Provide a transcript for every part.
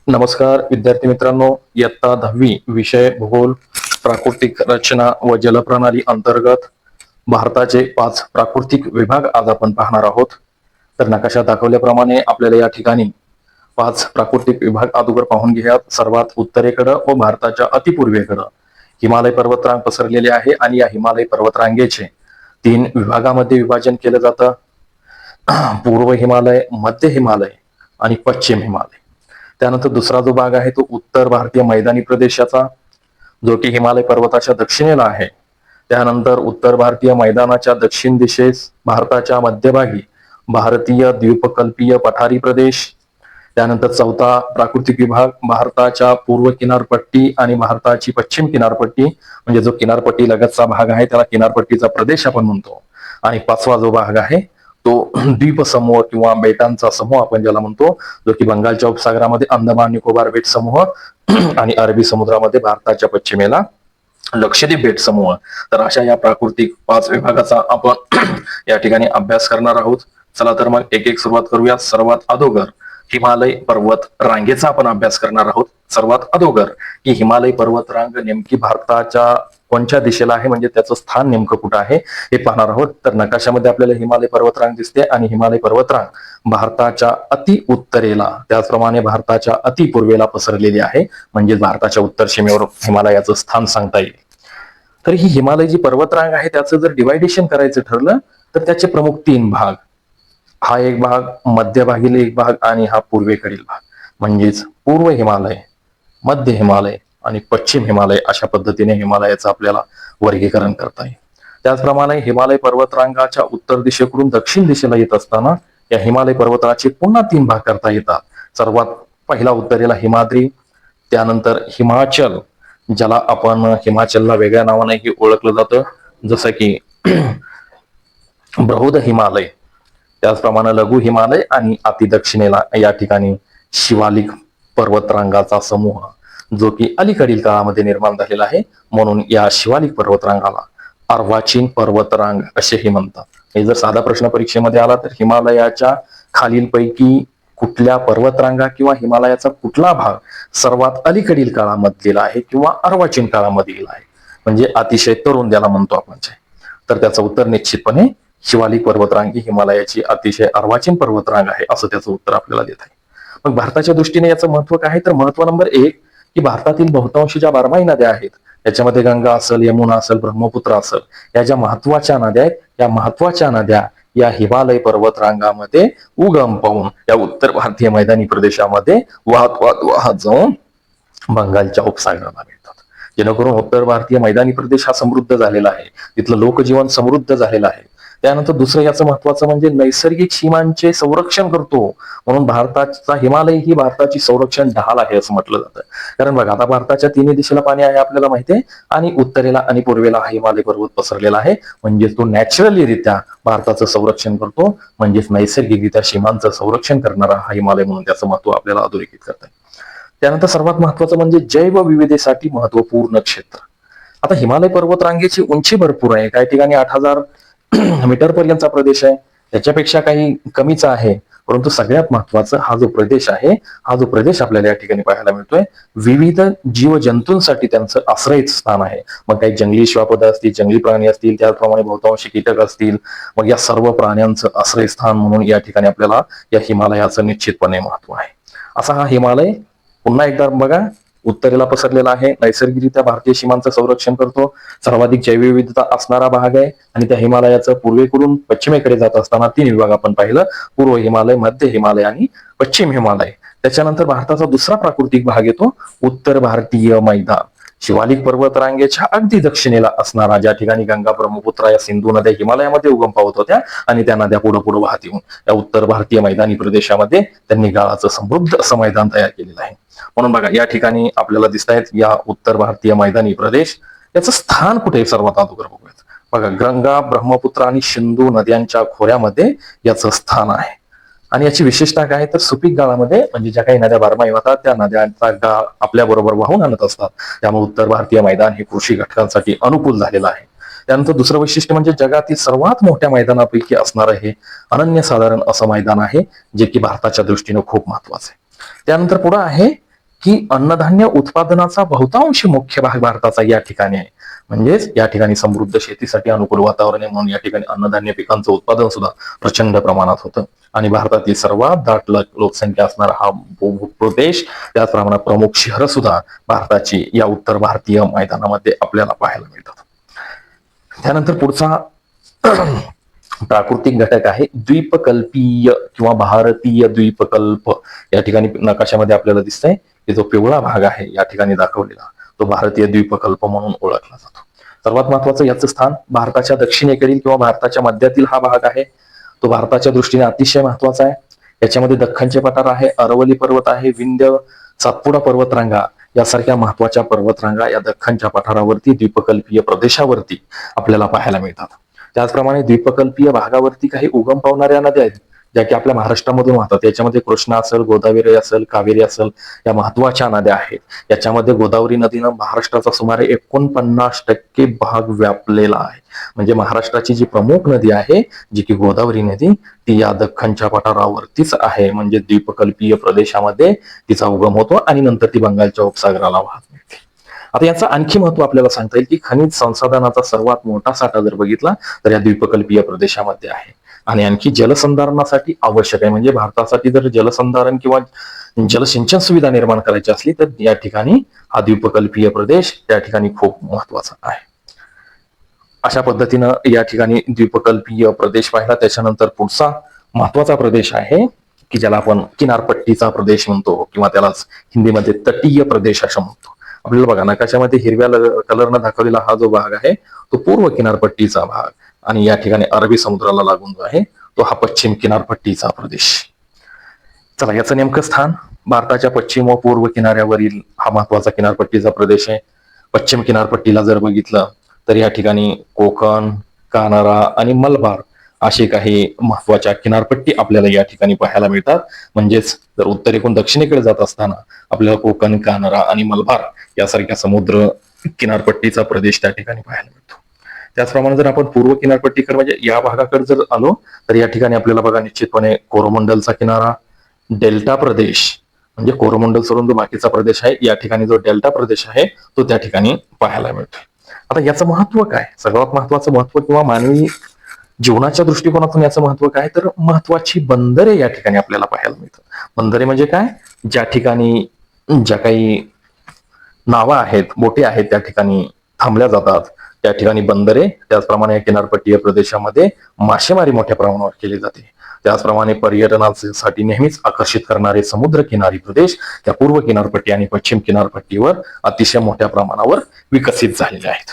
नमस्कार विद्यार्थी मित्रांनो, इयत्ता 10वी विषय भूगोल प्राकृतिक रचना व जलप्रणाली अंतर्गत भारताचे 5 प्राकृतिक विभाग आज आपण पाहणार आहोत. तर नकाशात दाखवल्याप्रमाणे आपल्याला या ठिकाणी 5 प्राकृतिक विभाग अगोदर पाहून घ्या. सर्वात उत्तरेकडं व भारताच्या अतिपूर्वेकडं हिमालय पर्वतरांग पसरलेले आहे आणि या हिमालय पर्वतरांगेचे 3 विभागामध्ये विभाजन केलं जातं. पूर्व हिमालय, मध्य हिमालय आणि पश्चिम हिमालय. त्यानंतर दुसरा जो भाग आहे तो उत्तर भारतीय मैदानी प्रदेशाचा, जो की हिमालय पर्वताच्या दक्षिणेला आहे. त्यानंतर उत्तर भारतीय मैदानाच्या दक्षिण दिशेस भारताच्या मध्यभागी भारतीय द्वीपकल्पीय पठारी प्रदेश. त्यानंतर चौथा प्राकृतिक विभाग भारताच्या पूर्व किनारपट्टी आणि भारताची पश्चिम किनारपट्टी, म्हणजे जो किनारपट्टी लगतचा भाग आहे त्याला किनारपट्टीचा प्रदेश आपण म्हणतो. आणि पाचवा जो भाग आहे तो द्वीप समूह किंवा बेटांचा समूह आपण ज्याला म्हणतो, जो की बंगालच्या उपसागरामध्ये अंदमान निकोबार बेट समूह आणि अरबी समुद्रामध्ये भारताच्या पश्चिमेला लक्षद्वीप बेट समूह. तर अशा या प्राकृतिक 5 विभागाचा आपण या ठिकाणी अभ्यास करणार आहोत. चला तर मग एक एक सुरुवात करूया. सर्वात अगोदर हिमालय पर्वत रांगेचा आपण अभ्यास करणार आहोत. सर्वात अगोदर ही हिमालय पर्वत रांग नेमकी भारताच्या कोणत्या दिशेला आहे, म्हणजे त्याचं स्थान नेमकं कुठं आहे हे पाहणार आहोत. तर नकाशामध्ये आपल्याला हिमालय पर्वतरांग दिसते आणि हिमालय पर्वतरांग भारताच्या अति उत्तरेला, त्याचप्रमाणे भारताच्या अति पूर्वेला पसरलेली आहे, म्हणजे भारताच्या उत्तर सीमेवर हिमालयाचं स्थान सांगता येईल. तर ही हिमालय जी पर्वतरांग आहे त्याचं जर डिवायडेशन करायचं ठरलं तर त्याचे प्रमुख 3 भाग, हा एक भाग, मध्यभागील एक भाग आणि हा पूर्वेकडील भाग, म्हणजेच पूर्व हिमालय, मध्य हिमालय आणि पश्चिम हिमालय, अशा पद्धतीने हिमालयाचं आपल्याला वर्गीकरण करता येईल. त्याचप्रमाणे हिमालय पर्वतरांगाच्या उत्तर दिशेकडून दक्षिण दिशेला येत असताना या हिमालय पर्वताचे पुन्हा 3 भाग करता येतात. सर्वात पहिला उत्तरेला हिमाद्री, त्यानंतर हिमाचल, ज्याला आपण हिमाचलला वेगळ्या नावानेही ओळखलं जातं, जसं की बृहद हिमालय, त्याचप्रमाणे लघु हिमालय आणि अति दक्षिणेला या ठिकाणी शिवालिक पर्वतरांगाचा समूह, जो की अलीकडील काळामध्ये निर्माण झालेला आहे, म्हणून या शिवालिक पर्वतरांगाला अर्वाचीन पर्वतरांग असेही म्हणतात. हे जर साधा प्रश्न परीक्षेमध्ये आला तर हिमालयाच्या खालीलपैकी कुठल्या पर्वतरांगा किंवा हिमालयाचा कुठला भाग सर्वात अलीकडील काळामधला आहे किंवा अर्वाचीन काळामधील आहे, म्हणजे अतिशय तरुण ज्याला म्हणतो आपण, तर त्याचं उत्तर निश्चितपणे शिवालिक पर्वतरांग ही हिमालयाची अतिशय अर्वाचीन पर्वतरांग आहे, असं त्याचं उत्तर आपल्याला देत आहे. मग भारताच्या दृष्टीने याचं महत्व काय आहे, तर महत्व नंबर 1 की भारतातील बहुतांश ज्या 12माही नद्या आहेत त्याच्यामध्ये गंगा असेल, यमुना असेल, ब्रह्मपुत्र असेल, या ज्या महत्वाच्या नद्या आहेत, या महत्वाच्या नद्या या हिमालय पर्वतरांगामध्ये उगम पाहून या उत्तर भारतीय मैदानी प्रदेशामध्ये वाहत जाऊन बंगालच्या उपसागराला मिळतात. जेणेकरून उत्तर भारतीय मैदानी प्रदेश हा समृद्ध झालेला आहे, तिथलं लोकजीवन समृद्ध झालेलं आहे. त्यानंतर दुसरं याचं महत्वाचं म्हणजे नैसर्गिक सीमांचे संरक्षण करतो, म्हणून भारताचा हिमालय ही भारताची संरक्षण ढाल आहे असं म्हटलं जातं. कारण बघा, आता भारताच्या 3 दिशेला पाणी आहे आपल्याला माहिती आहे, आणि उत्तरेला आणि पूर्वेला हा हिमालय पर्वत पसरलेला आहे, म्हणजे तो नॅचरलीरित्या भारताचं संरक्षण करतो, म्हणजेच नैसर्गिकरित्या सीमांचं संरक्षण करणारा हा हिमालय, म्हणून त्याचं महत्व आपल्याला अधोरेखित करता येईल. त्यानंतर सर्वात महत्वाचं म्हणजे जैवविविधतेसाठी महत्वपूर्ण क्षेत्र. आता हिमालय पर्वतरांगेची उंची भरपूर आहे, काही ठिकाणी 8000 मीटर पर्यंतचा प्रदेश आहे, त्याच्यापेक्षा काही कमीचा आहे, परंतु सगळ्यात महत्वाचं हा जो प्रदेश आहे, हा जो प्रदेश आपल्याला या ठिकाणी पाहायला मिळतोय, विविध जीवजंतूंसाठी त्यांचं आश्रय स्थान आहे. मग काही जंगली श्वापद असतील, जंगली प्राणी असतील, त्याचप्रमाणे बहुतांशी कीटक असतील, मग या सर्व प्राण्यांचं आश्रयस्थान म्हणून या ठिकाणी आपल्याला या हिमालयाचं निश्चितपणे महत्व आहे. असा हा हिमालय पुन्हा एकदा बघा उत्तरेला पसरलेला आहे, नैसर्गिकरित्या भारतीय सीमांचं संरक्षण करतो, सर्वाधिक जैवविविधता असणारा भाग आहे, आणि त्या हिमालयाचं पूर्वेकडून पश्चिमेकडे जात असताना 3 विभाग आपण पाहिलं, पूर्व हिमालय, मध्य हिमालय आणि पश्चिम हिमालय. त्याच्यानंतर भारताचा दुसरा प्राकृतिक भाग येतो उत्तर भारतीय मैदान, शिवालिक पर्वतरांगेच्या अगदी दक्षिणेला असणारा, ज्या ठिकाणी गंगा, ब्रह्मपुत्रा या सिंधू नद्या हिमालयामध्ये उगम पावत होत्या आणि त्या नद्या पुढे वाहत येऊन या उत्तर भारतीय मैदानी प्रदेशामध्ये त्यांनी गाळाचं समृद्ध असं मैदान तयार केलेलं आहे. म्हणून बघा, या ठिकाणी आपल्याला दिसत आहेत या उत्तर भारतीय मैदानी प्रदेश, याचं स्थान कुठे सर्वात अगोदर बघूयात. बघा, गंगा, ब्रह्मपुत्र आणि सिंधू नद्यांच्या खोऱ्यामध्ये याचं स्थान आहे. आणि याची विशेषता काय, तर सुपीक गाळामध्ये, म्हणजे ज्या काही नद्या 12माही वाहतात त्या नद्यांचा गाळ आपल्या बरोबर वाहून आणत असतात, त्यामुळे उत्तर भारतीय मैदान हे कृषी घटकांसाठी अनुकूल झालेलं आहे. त्यानंतर दुसरं वैशिष्ट्य म्हणजे जगातील सर्वात मोठ्या मैदानापैकी असणारं हे अनन्यसाधारण असं मैदान आहे, जे की भारताच्या दृष्टीने खूप महत्वाचं आहे. त्यानंतर पुढे आहे की अन्नधान्य उत्पादनाचा बहुतांश मुख्य भाग भारताचा या ठिकाणी आहे. म्हणजेच या ठिकाणी समृद्ध शेतीसाठी अनुकूल वातावरण आहे, म्हणून या ठिकाणी अन्नधान्य पिकांचं उत्पादन सुद्धा प्रचंड प्रमाणात होतं. आणि भारतातील सर्वात दाट लोकसंख्या असणारा हा भूप्रदेश, त्याचप्रमाणे प्रमुख शहरं सुद्धा भारताची या उत्तर भारतीय मैदानामध्ये आपल्याला पाहायला मिळतात. त्यानंतर पुढचा प्राकृतिक घटक आहे द्वीपकल्पीय किंवा भारतीय द्वीपकल्प. या ठिकाणी नकाशामध्ये आपल्याला दिसतंय की जो पिवळा भाग आहे या ठिकाणी दाखवलेला तो भारतीय द्वीपकल्प म्हणून ओळखला जातो. सर्वात महत्वाचं याचं स्थान भारताच्या दक्षिणेकडील किंवा भारताच्या मध्यातील हा भाग आहे. तो भारताच्या दृष्टीने अतिशय महत्वाचा आहे. याच्यामध्ये दख्खनचे पठार आहे, अरवली पर्वत आहे, विंध्य, सातपुडा पर्वतरांगा यासारख्या महत्वाच्या पर्वतरांगा या दख्खनच्या पठारावरती द्वीपकल्पीय प्रदेशावरती आपल्याला पाहायला मिळतात. त्याचप्रमाणे द्वीपकल्पीय भागावरती काही उगम पावणाऱ्या नद्या आहेत ज्या की आपल्या महाराष्ट्रामधून वाहतात. याच्यामध्ये कृष्णा असेल, गोदावरी असेल, कावेरी असेल, या महत्वाच्या नद्या आहेत. याच्यामध्ये गोदावरी नदीनं महाराष्ट्राचा सुमारे 49% भाग व्यापलेला आहे. म्हणजे महाराष्ट्राची जी प्रमुख नदी आहे जी की गोदावरी नदी, ती या दख्खनच्या पठारावरतीच आहे. म्हणजे द्वीपकल्पीय प्रदेशामध्ये तिचा उगम होतो आणि नंतर ती बंगालच्या उपसागराला वाहत मिळते. आता याचं आणखी महत्व आपल्याला सांगता येईल की खनिज संसाधनाचा सर्वात मोठा साठा जर बघितला तर या द्वीपकल्पीय प्रदेशामध्ये आहे. आणि आणखी जलसंधारणासाठी आवश्यक आहे. म्हणजे भारतासाठी जर जलसंधारण किंवा जलसिंचन सुविधा निर्माण करायची असली तर या ठिकाणी हा द्वीपकल्पीय प्रदेश त्या ठिकाणी खूप महत्वाचा आहे. अशा पद्धतीनं या ठिकाणी द्वीपकल्पीय प्रदेश पाहिला. त्याच्यानंतर पुढचा महत्वाचा प्रदेश आहे की ज्याला आपण किनारपट्टीचा प्रदेश म्हणतो किंवा त्यालाच हिंदीमध्ये तटीय प्रदेश असं म्हणतो. आपल्याला बघा नकाशामध्ये हिरव्या कलरनं दाखवलेला हा जो भाग आहे तो पूर्व किनारपट्टीचा भाग, आणि या ठिकाणी अरबी समुद्राला लागून जो आहे तो हा पश्चिम किनारपट्टीचा प्रदेश. चला, याचं नेमकं स्थान भारताच्या पश्चिम व पूर्व किनाऱ्यावरील हा महत्वाचा किनारपट्टीचा प्रदेश आहे. पश्चिम किनारपट्टीला जर बघितलं तर या ठिकाणी कोकण, कानरा आणि मलबार असे काही महत्वाच्या किनारपट्टी आपल्याला या ठिकाणी पाहायला मिळतात. म्हणजेच जर उत्तरेकडून दक्षिणेकडे जात असताना आपल्याला कोकण, कानरा आणि मलबार यासारख्या समुद्र किनारपट्टीचा प्रदेश त्या ठिकाणी पाहायला मिळतो. त्याचप्रमाणे जर आपण पूर्व किनारपट्टीकडे म्हणजे या भागाकडे जर आलो तर या ठिकाणी आपल्याला बघा निश्चितपणे कोरोमंडलचा किनारा, डेल्टा प्रदेश म्हणजे कोरोमंडल सोडून जो बाकीचा प्रदेश आहे या ठिकाणी जो डेल्टा प्रदेश आहे तो त्या ठिकाणी पाहायला मिळतो. आता याचं महत्व काय? सर्वात महत्वाचं महत्व किंवा मानवी जीवनाच्या दृष्टिकोनातून याचं महत्व काय तर महत्वाची बंदरे या ठिकाणी आपल्याला पाहायला मिळतात. बंदरे म्हणजे काय? ज्या ठिकाणी ज्या काही नावा आहेत, बोटी आहेत त्या ठिकाणी थांबल्या जातात त्या ठिकाणी बंदरे. त्याचप्रमाणे या किनारपट्टीय प्रदेशामध्ये मासेमारी मोठ्या प्रमाणावर केली जाते. त्याचप्रमाणे पर्यटनासाठी नेहमीच आकर्षित करणारे समुद्र किनारी प्रदेश त्या पूर्व किनारपट्टी आणि पश्चिम किनारपट्टीवर अतिशय मोठ्या प्रमाणावर विकसित झालेले आहेत.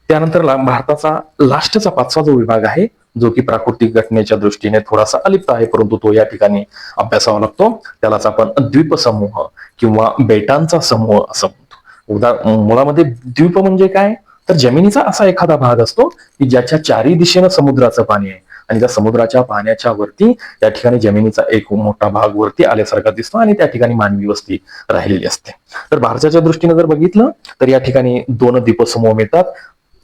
त्यानंतर भारताचा लास्टचा 5वा जो विभाग आहे जो की प्राकृतिक घटनेच्या दृष्टीने थोडासा अलिप्त आहे परंतु तो या ठिकाणी अभ्यासावा लागतो, त्यालाच आपण द्वीपसमूह किंवा बेटांचा समूह असं म्हणतो. मुळामध्ये द्वीप म्हणजे काय तर जमिनीचा असा एखादा भाग असतो की ज्याच्या चारी दिशेनं समुद्राचं पाणी आहे आणि त्या समुद्राच्या पाण्याच्या वरती त्या ठिकाणी जमिनीचा एक मोठा भाग वरती आल्यासारखा दिसतो आणि त्या ठिकाणी मानवी वस्ती राहिलेली असते. तर भारताच्या दृष्टीने जर बघितलं तर या ठिकाणी 2 द्वीपसमूह मिळतात.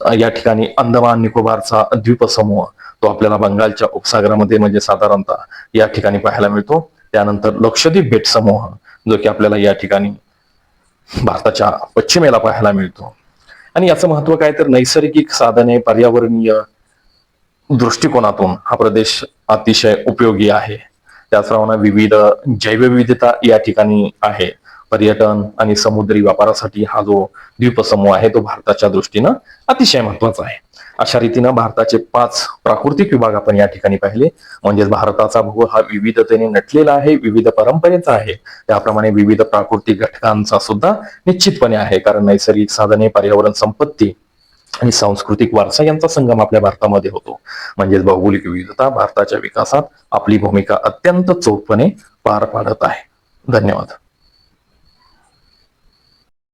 या ठिकाणी अंदमान निकोबारचा द्वीपसमूह तो आपल्याला बंगालच्या उपसागरामध्ये म्हणजे साधारणतः या ठिकाणी पाहायला मिळतो. त्यानंतर लक्षद्वीप बेट समूह जो की आपल्याला या ठिकाणी भारताच्या पश्चिमेला पाहायला मिळतो. आणि याचं महत्व काय तर नैसर्गिक साधने, पर्यावरणीय दृष्टिकोनातून हा प्रदेश अतिशय उपयोगी आहे. त्याचप्रमाणे विविध जैवविविधता या ठिकाणी आहे. पर्यटन आणि समुद्री व्यापारासाठी हा जो द्वीपसमूह आहे तो भारताच्या दृष्टीनं अतिशय महत्वाचा आहे. अशा रीतीनं भारताचे 5 प्राकृतिक विभाग आपण या ठिकाणी पाहिले. म्हणजेच भारताचा भूगोल हा विविधतेने नटलेला आहे, विविध परंपरेचा आहे, त्याप्रमाणे विविध प्राकृतिक घटकांचा सुद्धा निश्चितपणे आहे. कारण नैसर्गिक साधने, पर्यावरण संपत्ती आणि सांस्कृतिक वारसा यांचा संगम आपल्या भारतामध्ये होतो. म्हणजेच भौगोलिक विविधता भारताच्या विकासात आपली भूमिका अत्यंत चोखपणे पार पाडत आहे. धन्यवाद.